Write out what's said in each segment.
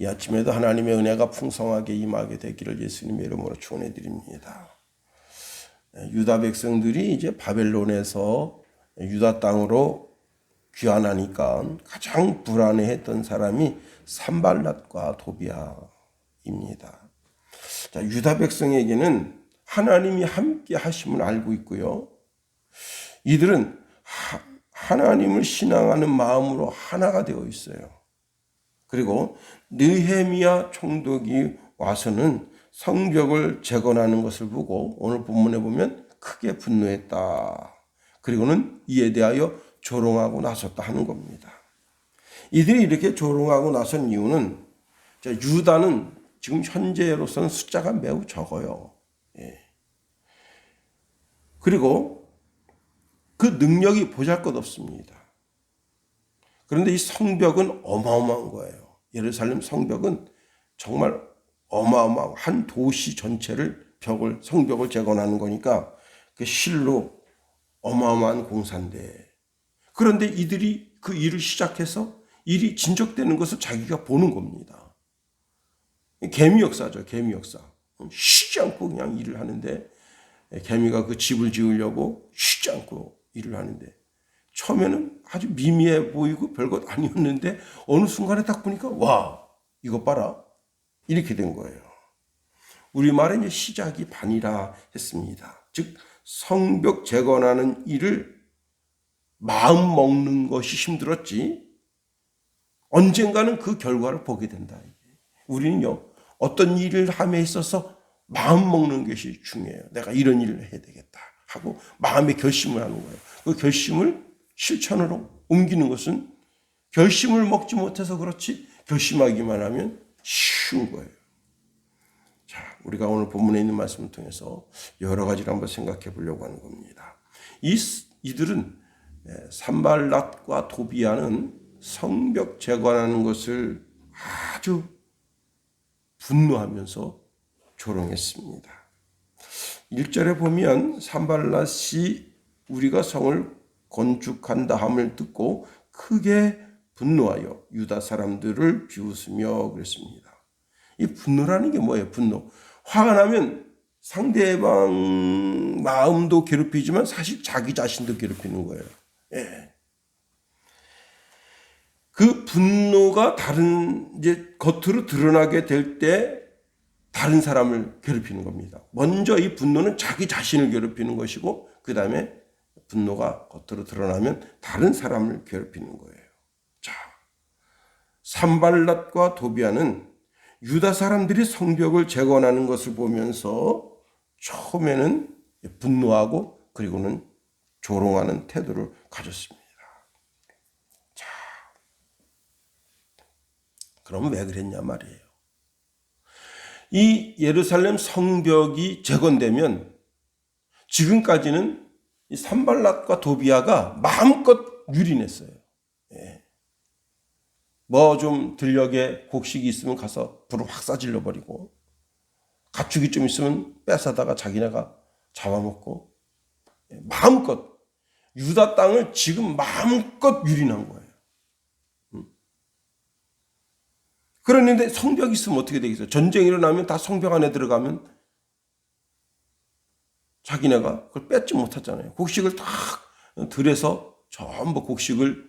이 아침에도 하나님의 은혜가 풍성하게 임하게 되기를 예수님의 이름으로 축원해 드립니다. 유다 백성들이 이제 바벨론에서 유다 땅으로 귀환하니까 가장 불안해했던 사람이 산발랏과 도비아입니다. 자, 유다 백성에게는 하나님이 함께 하심을 알고 있고요. 이들은 하나님을 신앙하는 마음으로 하나가 되어 있어요. 그리고 느헤미야 총독이 와서는 성벽을 재건하는 것을 보고 오늘 본문에 보면 크게 분노했다. 그리고는 이에 대하여 조롱하고 나섰다 하는 겁니다. 이들이 이렇게 조롱하고 나선 이유는 유다는 지금 현재로서는 숫자가 매우 적어요. 그리고 그 능력이 보잘것없습니다. 그런데 이 성벽은 어마어마한 거예요. 예루살렘 성벽은 정말 어마어마한 한 도시 전체를 성벽을 재건하는 거니까 그 실로 어마어마한 공사인데, 그런데 이들이 그 일을 시작해서 일이 진척되는 것을 자기가 보는 겁니다. 개미 역사죠. 개미 역사. 쉬지 않고 그냥 일을 하는데, 개미가 그 집을 지으려고 쉬지 않고 일을 하는데 처음에는 아주 미미해 보이고 별것 아니었는데 어느 순간에 딱 보니까 와, 이것 봐라, 이렇게 된 거예요. 우리말에 이제 시작이 반이라 했습니다. 즉 성벽 재건하는 일을 마음 먹는 것이 힘들었지 언젠가는 그 결과를 보게 된다. 우리는요, 어떤 일을 함에 있어서 마음 먹는 것이 중요해요. 내가 이런 일을 해야 되겠다 하고 마음의 결심을 하는 거예요. 그 결심을 실천으로 옮기는 것은 결심을 먹지 못해서 그렇지 결심하기만 하면 쉬운 거예요. 자, 우리가 오늘 본문에 있는 말씀을 통해서 여러 가지를 한번 생각해 보려고 하는 겁니다. 이들은 산발랏과 도비아는 성벽 재건하는 것을 아주 분노하면서 조롱했습니다. 1절에 보면 산발랏이 우리가 성을 건축한다 함을 듣고 크게 분노하여 유다 사람들을 비웃으며 그랬습니다. 이 분노라는 게 뭐예요? 분노. 화가 나면 상대방 마음도 괴롭히지만 사실 자기 자신도 괴롭히는 거예요. 예. 그 분노가 이제 겉으로 드러나게 될 때 다른 사람을 괴롭히는 겁니다. 먼저 이 분노는 자기 자신을 괴롭히는 것이고 그 다음에 분노가 겉으로 드러나면 다른 사람을 괴롭히는 거예요. 자, 산발랏과 도비아는 유다 사람들이 성벽을 재건하는 것을 보면서 처음에는 분노하고 그리고는 조롱하는 태도를 가졌습니다. 자, 그럼 왜 그랬냐 말이에요. 이 예루살렘 성벽이 재건되면 지금까지는 이 산발랏과 도비아가 마음껏 유린했어요. 예. 뭐 좀 들녘에 곡식이 있으면 가서 불을 확 싸질러 버리고 가축이 좀 있으면 뺏어다가 자기네가 잡아먹고 마음껏 유다 땅을 지금 마음껏 유린한 거예요. 그런데 성벽이 있으면 어떻게 되겠어요? 전쟁이 일어나면 다 성벽 안에 들어가면 자기네가 그걸 뺏지 못하잖아요. 곡식을 딱 들여서 전부 곡식을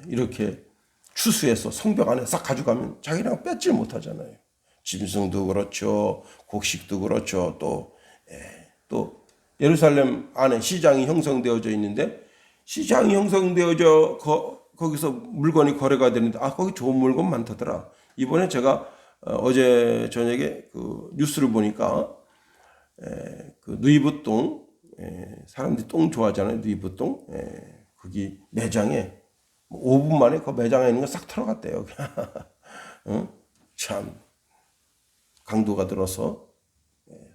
이렇게 추수해서 성벽 안에 싹 가져가면 자기네가 뺏지 못하잖아요. 짐승도 그렇죠. 곡식도 그렇죠. 또 예루살렘 안에 시장이 형성되어져 있는데 시장이 형성되어져 거기서 물건이 거래가 되는데 거기 좋은 물건 많다더라. 이번에 제가 어제 저녁에 그 뉴스를 보니까 그 누이부동 사람들이 똥 좋아하잖아요. 누이부동 거기 매장에 5분 만에 그 매장에 있는 거 싹 털어갔대요. 참 강도가 들어서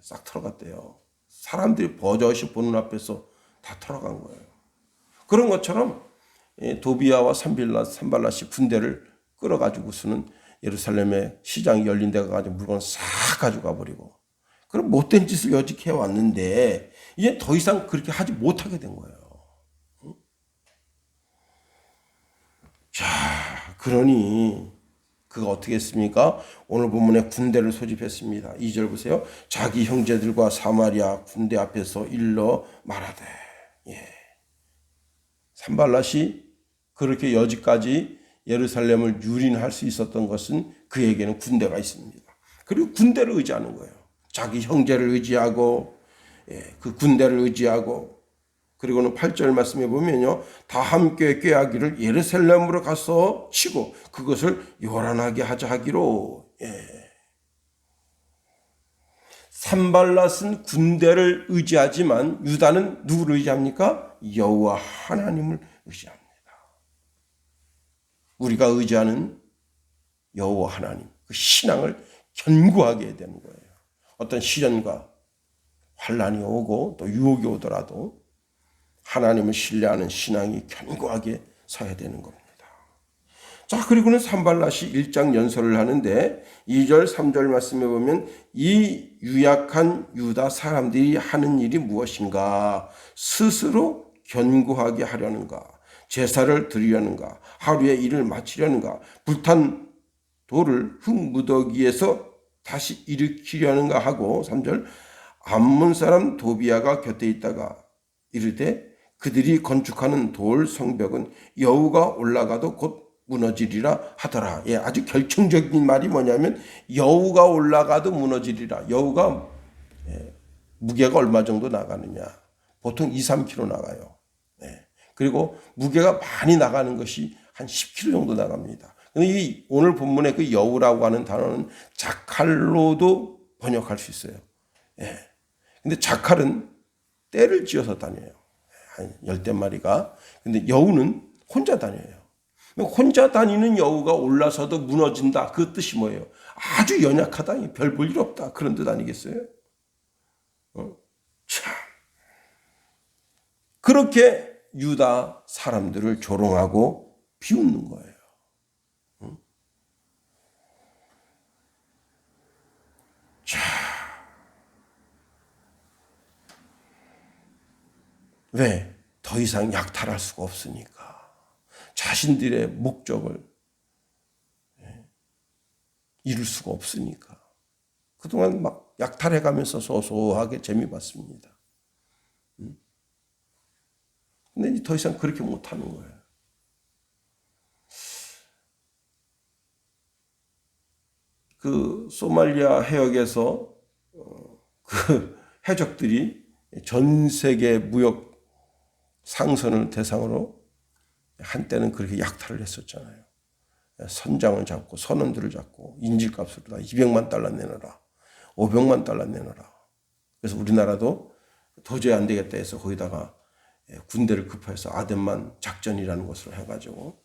싹 털어갔대요. 사람들이 버젓이 보는 앞에서 다 털어간 거예요. 그런 것처럼 도비아와 산발랏이 군대를 끌어가지고서는 예루살렘의 시장이 열린 데가 가지고 물건을 싹 가져가 버리고 그런 못된 짓을 여직해 왔는데 이제 더 이상 그렇게 하지 못하게 된 거예요. 자, 그러니 그가 어떻게 했습니까? 오늘 본문에 군대를 소집했습니다. 2절 보세요. 자기 형제들과 사마리아 군대 앞에서 일러 말하되. 산발랏이 그렇게 여지까지 예루살렘을 유린할 수 있었던 것은 그에게는 군대가 있습니다. 그리고 군대를 의지하는 거예요. 자기 형제를 의지하고 그 군대를 의지하고, 그리고는 8절 말씀에 보면요, 다 함께 꾀하기를 예루살렘으로 가서 치고 그것을 요란하게 하자 하기로. 산발랏은 군대를 의지하지만 유다는 누구를 의지합니까? 여호와 하나님을 의지합니다. 우리가 의지하는 여호와 하나님, 그 신앙을 견고하게 해야 되는 거예요. 어떤 시련과 환난이 오고 또 유혹이 오더라도 하나님을 신뢰하는 신앙이 견고하게 서야 되는 겁니다. 자, 그리고는 산발랏이 1장 연설을 하는데 2절 3절 말씀에 보면 이 유약한 유다 사람들이 하는 일이 무엇인가? 스스로 견고하게 하려는가? 제사를 드리려는가? 하루의 일을 마치려는가? 불탄 돌을 흙무더기에서 다시 일으키려는가 하고, 3절 암몬 사람 도비아가 곁에 있다가 이르되 그들이 건축하는 돌 성벽은 여우가 올라가도 곧 무너지리라 하더라. 아주 결정적인 말이 뭐냐면 여우가 올라가도 무너지리라. 여우가 무게가 얼마 정도 나가느냐? 보통 2, 3kg 나가요. 그리고 무게가 많이 나가는 것이 한 10kg 정도 나갑니다. 이 오늘 본문의 그 여우라고 하는 단어는 자칼로도 번역할 수 있어요. 근데 자칼은 떼를 지어서 다녀요. 한 10대마리가. 근데 여우는 혼자 다녀요. 혼자 다니는 여우가 올라서도 무너진다. 그 뜻이 뭐예요? 아주 연약하다. 별 볼 일 없다. 그런 뜻 아니겠어요? 참. 그렇게 유다 사람들을 조롱하고 비웃는 거예요. 자. 왜? 더 이상 약탈할 수가 없으니까. 자신들의 목적을 이룰 수가 없으니까. 그동안 막 약탈해가면서 소소하게 재미 봤습니다. 근데 더 이상 그렇게 못하는 거예요. 그 소말리아 해역에서 그 해적들이 전 세계 무역 상선을 대상으로 한때는 그렇게 약탈을 했었잖아요. 선장을 잡고 선원들을 잡고 인질값으로 다 200만 달러 내놔라, 500만 달러 내놔라. 그래서 우리나라도 도저히 안 되겠다 해서 거기다가 군대를 급해서 아덴만 작전이라는 것으로 해가지고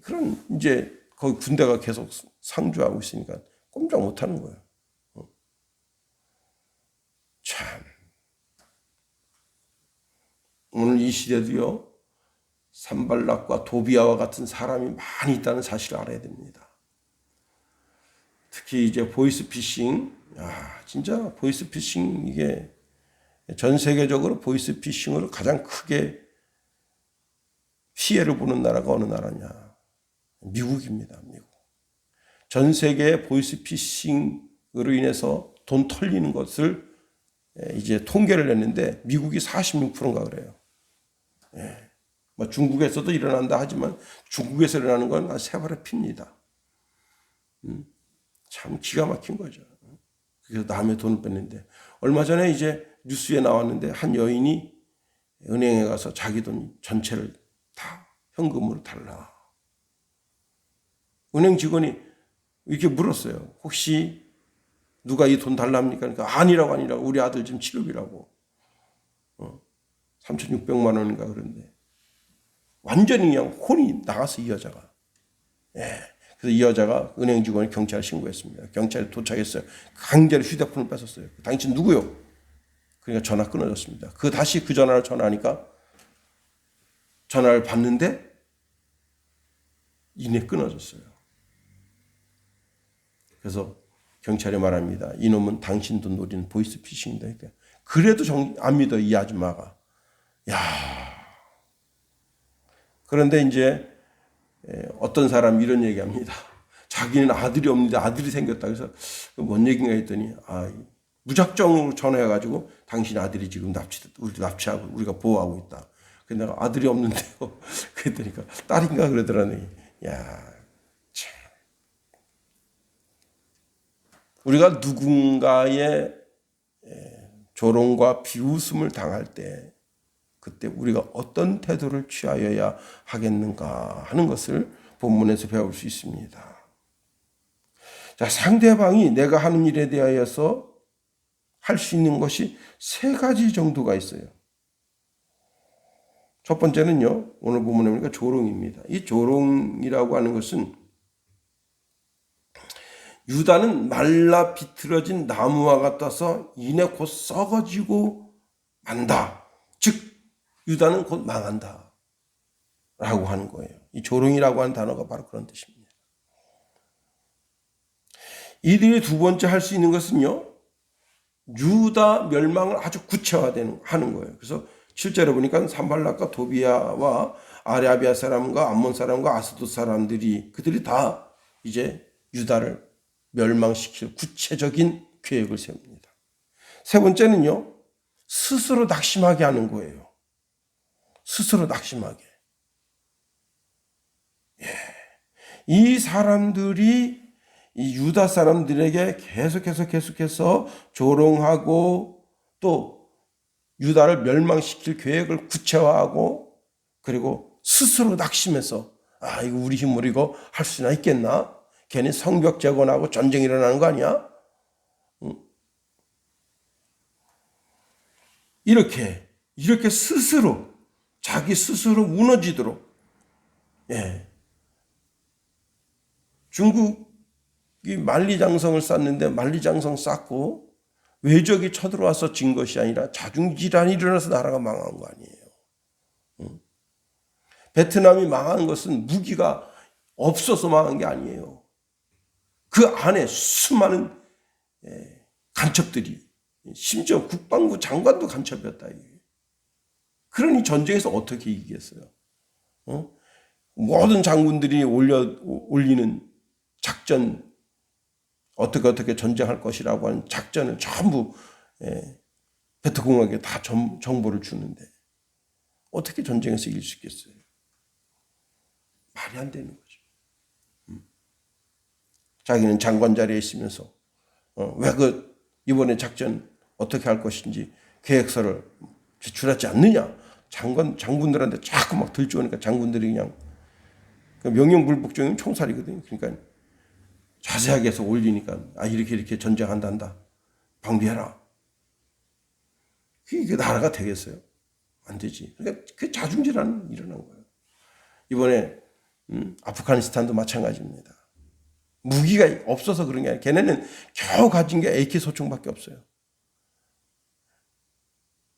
그런 이제 거기 군대가 계속 상주하고 있으니까 꼼짝 못하는 거예요. 참. 오늘 이 시대도요, 산발락과 도비아와 같은 사람이 많이 있다는 사실을 알아야 됩니다. 특히 이제 보이스피싱, 진짜 보이스피싱, 이게 전 세계적으로 보이스피싱으로 가장 크게 피해를 보는 나라가 어느 나라냐? 미국입니다. 미국. 전 세계의 보이스피싱으로 인해서 돈 털리는 것을 이제 통계를 냈는데 미국이 46%인가 그래요. 뭐 중국에서도 일어난다 하지만 중국에서 일어나는 건 세 발의 피입니다. 참 기가 막힌 거죠. 그래서 남의 돈을 뺐는데, 얼마 전에 이제 뉴스에 나왔는데 한 여인이 은행에 가서 자기 돈 전체를 다 현금으로 달라. 은행 직원이 이렇게 물었어요. 혹시 누가 이 돈 달랍니까? 그러니까 아니라고 우리 아들 지금 치료비라고. 3,600만 원인가 그런데 완전히 그냥 혼이 나가서 이 여자가. 그래서 이 여자가 은행 직원이 경찰에 신고했습니다. 경찰이 도착했어요. 강제로 휴대폰을 뺏었어요. 당신 누구요? 그러니까 전화 끊어졌습니다. 다시 그 전화를 전화하니까 전화를 받는데 이내 끊어졌어요. 그래서 경찰이 말합니다. 이놈은 당신도 노리는 보이스피싱이다. 그래도 안 믿어, 이 아줌마가. 그런데 이제 어떤 사람이 이런 얘기합니다. 자기는 아들이 없는데 아들이 생겼다. 그래서 뭔 얘기인가 했더니 무작정으로 전화해가지고 당신 아들이 지금 우리 납치하고 우리가 보호하고 있다. 근데 내가 아들이 없는데요. 그랬더니까 딸인가 그러더라니. 야, 참. 우리가 누군가의 조롱과 비웃음을 당할 때 그때 우리가 어떤 태도를 취하여야 하겠는가 하는 것을 본문에서 배울 수 있습니다. 자, 상대방이 내가 하는 일에 대하여서 할 수 있는 것이 세 가지 정도가 있어요. 첫 번째는요, 오늘 본문에 보니까 조롱입니다. 이 조롱이라고 하는 것은 유다는 말라 비틀어진 나무와 같아서 이내 곧 썩어지고 만다. 즉 유다는 곧 망한다 라고 하는 거예요. 이 조롱이라고 하는 단어가 바로 그런 뜻입니다. 이들이 두 번째 할 수 있는 것은요, 유다 멸망을 아주 구체화하는 거예요. 그래서 실제로 보니까 산발락과 도비아와 아라비아 사람과 암몬 사람과 아스돗 사람들이 그들이 다 이제 유다를 멸망시킬 구체적인 계획을 세웁니다. 세 번째는요, 스스로 낙심하게 하는 거예요. 스스로 낙심하게. 이 사람들이 이 유다 사람들에게 계속해서 조롱하고 또 유다를 멸망시킬 계획을 구체화하고 그리고 스스로 낙심해서 이거 우리 힘으로 이거 할 수나 있겠나? 괜히 성벽 재건하고 전쟁이 일어나는 거 아니야? 이렇게 스스로 자기 스스로 무너지도록 중국이 만리장성을 쌓는데 만리장성 쌓고 외적이 쳐들어와서 진 것이 아니라 자중질환이 일어나서 나라가 망한 거 아니에요. 베트남이 망한 것은 무기가 없어서 망한 게 아니에요. 그 안에 수많은 간첩들이 심지어 국방부 장관도 간첩이었다. 그러니 전쟁에서 어떻게 이기겠어요? 모든 장군들이 올리는 작전 어떻게 전쟁할 것이라고 하는 작전을 전부 베트공에게 다 정보를 주는데 어떻게 전쟁에서 이길 수 있겠어요? 말이 안 되는 거죠. 자기는 장관 자리에 있으면서 왜 이번에 작전 어떻게 할 것인지 계획서를 제출하지 않느냐? 장군들한테 자꾸 막 들춰오니까 장군들이 그냥 명령불복종이면 총살이거든요. 그러니까 자세하게 해서 올리니까 이렇게 전쟁한단다. 방비해라. 그게 나라가 되겠어요? 안 되지. 그러니까 그 자중질환이 일어난 거예요. 이번에 아프가니스탄도 마찬가지입니다. 무기가 없어서 그런 게 아니라 걔네는 겨우 가진 게 AK 소총밖에 없어요.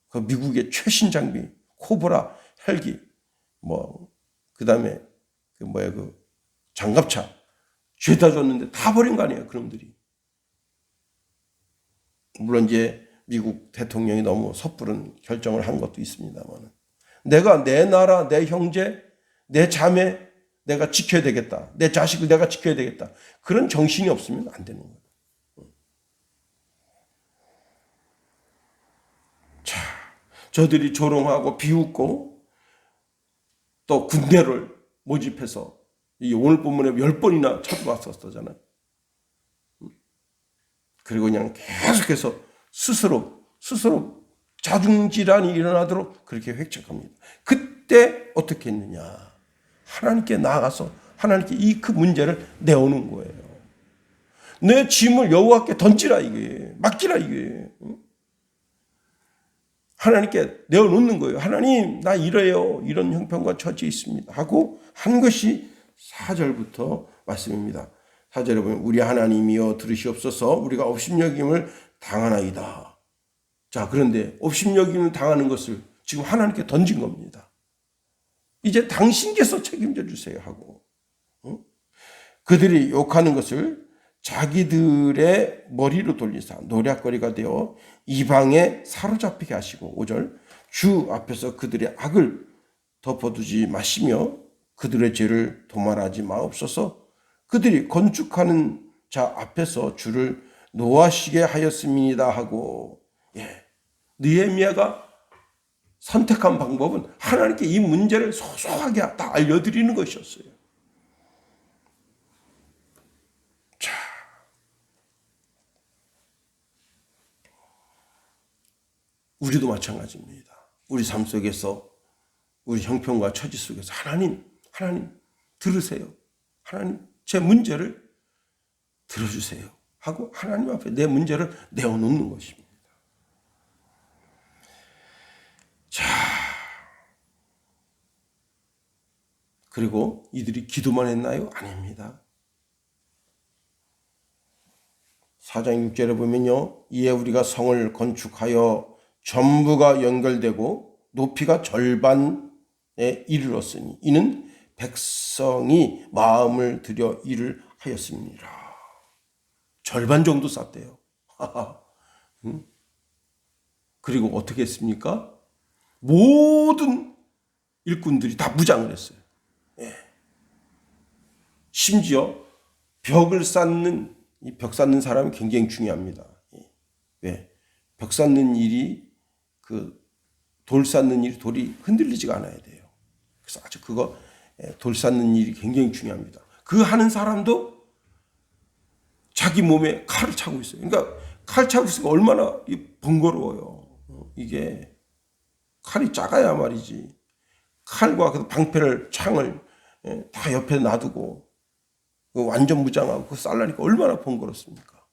그 미국의 최신 장비, 코브라 헬기, 그다음에 장갑차 죄다 줬는데 다 버린 거 아니에요, 그놈들이. 물론 이제 미국 대통령이 너무 섣부른 결정을 한 것도 있습니다만, 내가 내 나라, 내 형제, 내 자매 내가 지켜야 되겠다. 내 자식을 내가 지켜야 되겠다. 그런 정신이 없으면 안 되는 거예요. 자, 저들이 조롱하고 비웃고 또 군대를 모집해서 오늘 본문에 10번이나 쳐들어왔었잖아요. 그리고 그냥 계속해서 스스로 자중질환이 일어나도록 그렇게 획책합니다. 그때 어떻게 했느냐? 하나님께 나아가서 하나님께 그 문제를 내오는 거예요. 내 짐을 여호와께 던지라 이게, 맡기라 이게. 하나님께 내어놓는 거예요. 하나님, 나 이래요. 이런 형편과 처지에 있습니다. 하고 한 것이 4절부터 말씀입니다. 4절에 보면 우리 하나님이여 들으시옵소서 우리가 업신여김을 당하나이다. 자, 그런데 업신여김을 당하는 것을 지금 하나님께 던진 겁니다. 이제 당신께서 책임져 주세요 하고 그들이 욕하는 것을 자기들의 머리로 돌리사 노략거리가 되어 이방에 사로잡히게 하시고 5절 주 앞에서 그들의 악을 덮어두지 마시며 그들의 죄를 도말하지 마옵소서. 그들이 건축하는 자 앞에서 주를 노하시게 하였음이니이다 하고, 느헤미야가 선택한 방법은 하나님께 이 문제를 소소하게 다 알려드리는 것이었어요. 자, 우리도 마찬가지입니다. 우리 삶 속에서, 우리 형편과 처지 속에서 하나님 들으세요. 하나님 제 문제를 들어주세요 하고 하나님 앞에 내 문제를 내어놓는 것입니다. 자, 그리고 이들이 기도만 했나요? 아닙니다. 4장 6절에 보면요, 이에 우리가 성을 건축하여 전부가 연결되고 높이가 절반에 이르렀으니 이는 백성이 마음을 들여 일을 하였습니다. 절반 정도 쌌대요. 그리고 어떻게 했습니까? 모든 일꾼들이 다 무장을 했어요. 심지어 벽을 쌓는, 이 벽 쌓는 사람이 굉장히 중요합니다. 왜? 벽 쌓는 일이, 돌 쌓는 일이 돌이 흔들리지가 않아야 돼요. 그래서 아주 돌 쌓는 일이 굉장히 중요합니다. 그 하는 사람도 자기 몸에 칼을 차고 있어요. 그러니까 칼 차고 있으니까 얼마나 번거로워요. 이게 칼이 작아야 말이지. 칼과 그 방패를, 창을 다 옆에 놔두고 완전 무장하고 쌀라니까 얼마나 번거롭습니까?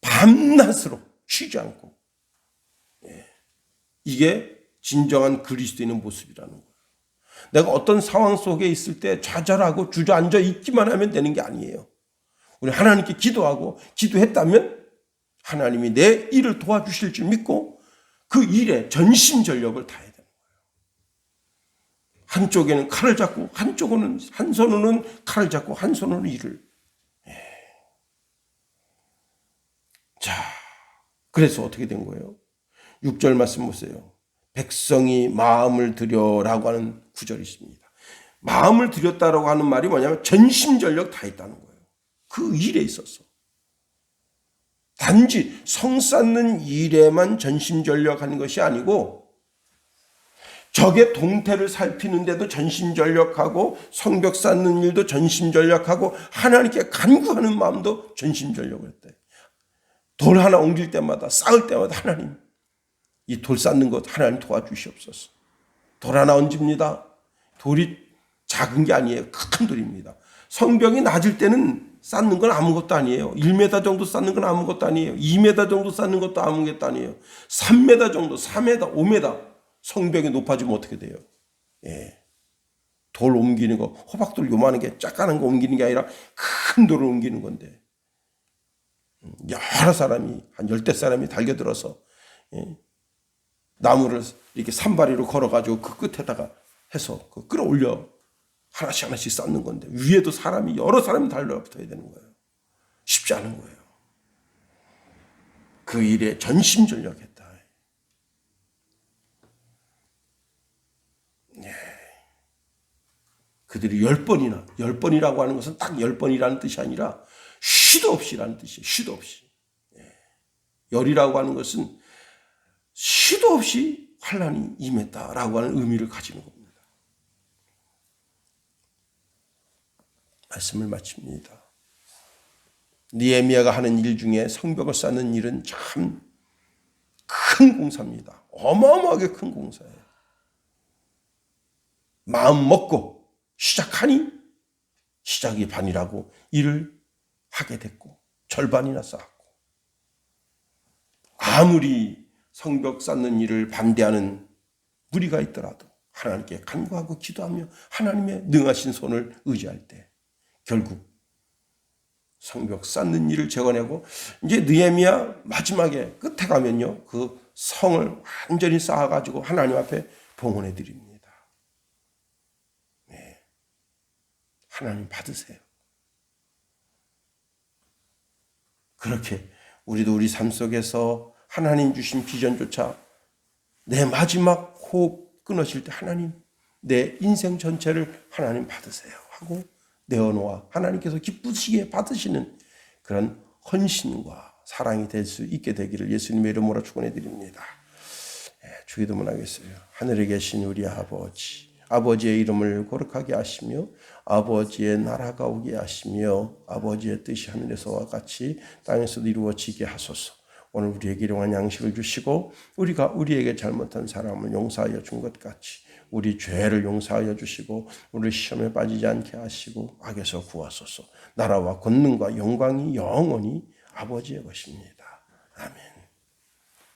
밤낮으로 쉬지 않고. 이게 진정한 그리스도인의 모습이라는 거예요. 내가 어떤 상황 속에 있을 때 좌절하고 주저앉아 있기만 하면 되는 게 아니에요. 우리 하나님께 기도하고 기도했다면 하나님이 내 일을 도와주실 줄 믿고 그 일에 전심전력을 다해야 되는 거예요. 한쪽에는 칼을 잡고 한 손으로는 칼을 잡고 한 손으로는 일을. 자, 그래서 어떻게 된 거예요? 6절 말씀 보세요. 백성이 마음을 들여라고 하는 구절이 있습니다. 마음을 들였다라고 하는 말이 뭐냐면 전심전력 다했다는 거예요. 그 일에 있어서. 단지 성 쌓는 일에만 전심전력하는 것이 아니고 적의 동태를 살피는데도 전심전력하고 성벽 쌓는 일도 전심전력하고 하나님께 간구하는 마음도 전심전력을 했대. 돌 하나 옮길 때마다, 쌓을 때마다 하나님, 이 돌 쌓는 것 하나님 도와주시옵소서. 돌 하나 얹습니다. 돌이 작은 게 아니에요. 큰 돌입니다. 성벽이 낮을 때는 쌓는 건 아무것도 아니에요. 1m 정도 쌓는 건 아무것도 아니에요. 2m 정도 쌓는 것도 아무것도 아니에요. 3m 정도, 4m, 5m 성벽이 높아지면 어떻게 돼요? 돌 옮기는 거, 호박돌 요만한 게 작가는 거 옮기는 게 아니라 큰 돌을 옮기는 건데 여러 사람이, 한 10대 사람이 달겨들어서 나무를 이렇게 산발이로 걸어가지고 그 끝에다가 해서 끌어올려 하나씩 쌓는 건데 위에도 여러 사람이 달려붙어야 되는 거예요. 쉽지 않은 거예요. 그 일에 전심전력했다. 그들이 10번이라고 하는 것은 딱 10번이라는 뜻이 아니라 쉬도 없이라는 뜻이에요. 쉬도 없이. 열이라고 하는 것은 쉬도 없이 환난이 임했다라고 하는 의미를 가지는 겁니다. 말씀을 마칩니다. 느헤미야가 하는 일 중에 성벽을 쌓는 일은 참 큰 공사입니다. 어마어마하게 큰 공사예요. 마음 먹고 시작하니 시작이 반이라고 일을 하게 됐고 절반이나 쌓았고, 아무리 성벽 쌓는 일을 반대하는 무리가 있더라도 하나님께 간구하고 기도하며 하나님의 능하신 손을 의지할 때 결국 성벽 쌓는 일을 제거내고 이제 느헤미야 마지막에 끝에 가면요, 그 성을 완전히 쌓아가지고 하나님 앞에 봉헌해 드립니다. 하나님 받으세요. 그렇게 우리도 우리 삶 속에서 하나님 주신 비전조차 내 마지막 호흡 끊어질 때 하나님 내 인생 전체를 하나님 받으세요 하고 내어놓아 하나님께서 기쁘시게 받으시는 그런 헌신과 사랑이 될 수 있게 되기를 예수님의 이름으로 축원해 드립니다. 주기도문 하겠어요. 하늘에 계신 우리 아버지, 아버지의 이름을 거룩하게 하시며 아버지의 나라가 오게 하시며 아버지의 뜻이 하늘에서와 같이 땅에서도 이루어지게 하소서. 오늘 우리에게 일용할 양식을 주시고 우리가 우리에게 잘못한 사람을 용서하여 준 것 같이 우리 죄를 용서하여 주시고 우리 시험에 빠지지 않게 하시고 악에서 구하소서. 나라와 권능과 영광이 영원히 아버지의 것입니다. 아멘.